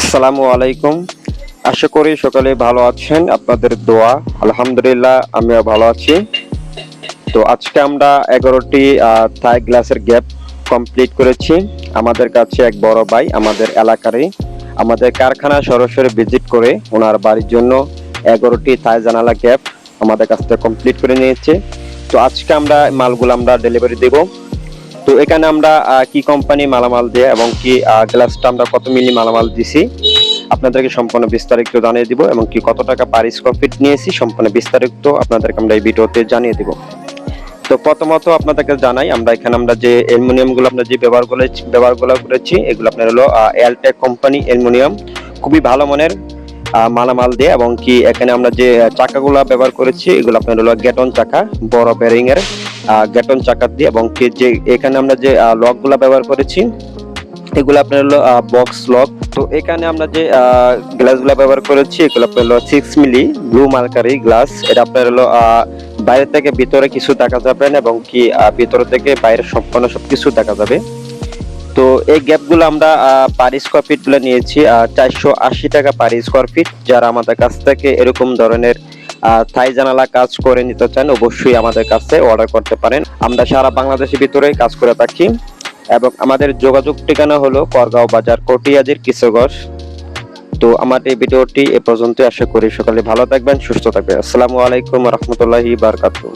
আসসালামু আলাইকুম। আশা করি সকালে ভালো আছেন, আপনাদের দোয়া। আলহামদুলিল্লাহ আমিও ভালো আছি। তো আজকে আমরা 11টি থাই গ্লাসের গ্যাপ কমপ্লিট করেছি। আমাদের কাছে এক বড় ভাই আমাদের এলাকারই আমাদের কারখানা সরাসরি ভিজিট করে ওনার বাড়ির জন্য 11টি থাই জানালা গ্যাপ আমাদের কাছ থেকে কমপ্লিট করে নিয়েছে। তো আজকে আমরা মালগুলো আমরা ডেলিভারি দেব। তো এখানে আমরা কি কোম্পানি মালামাল দিয়ে এবং কি গ্লাসটা আমরা কত মিলি মালামাল দিছি আপনাদেরকে সম্পূর্ণ বিস্তারিত জানিয়ে দিব, এবং কি কত টাকা পার স্কয়ার ফিট নিয়েছি সম্পূর্ণ বিস্তারিত আপনাদেরকে আমরা এই ভিডিওতে জানিয়ে দিব। তো প্রথমত আপনাদেরকে জানাই আমরা যে অ্যালুমিনিয়াম গুলো আমরা যে ব্যবহারগুলো করেছি এগুলো আপনার হলো এলটেক কোম্পানি অ্যালুমিনিয়াম, খুবই ভালো মানের মালামাল দিয়ে, এবং কি এখানে আমরা যে চাকাগুলো ব্যবহার করেছি এগুলো আপনার হলো গেটন চাকা, বড় বেরিং এর গেটন চাকা দিয়ে, এবং কি যে এখানে আমরা যে লকগুলো ব্যবহার করেছি এগুলো আপনার হলো বক্স লক। তো এখানে আমরা যে গ্লাসগুলো ব্যবহার করেছি এগুলো আপনার হলো 6 মিলি ব্লু মার্কারি গ্লাস। এটা আপনার হলো বাইরে থেকে ভিতরে কিছু দেখা যাবে না, এবং কি ভিতরে থেকে বাইরে সম্পূর্ণ সবকিছু দেখা যাবে। তো এই গ্যাপগুলো আমরা পার স্কয়ার ফিট গুলো নিয়েছি 480 টাকা পার স্কয়ার ফিট। যারা আমাদের কাছ থেকে এরকম ধরনের থাই জানালা কাজ করে নিতে চান অবশ্যই আমাদের কাছে অর্ডার করতে পারেন। আমরা সারা বাংলাদেশের ভিতরে কাজ করে থাকি, এবং আমাদের যোগাযোগ ঠিকানা হলো করগাঁও বাজার, কটিয়াজির কিশোরগঞ্জ। তো আমার এই ভিডিওটি এ পর্যন্ত। আশা করি সকালে ভালো থাকবেন, সুস্থ থাকবেন। আসসালামু আলাইকুম ওয়া রাহমাতুল্লাহি ওয়া বারাকাতুহু।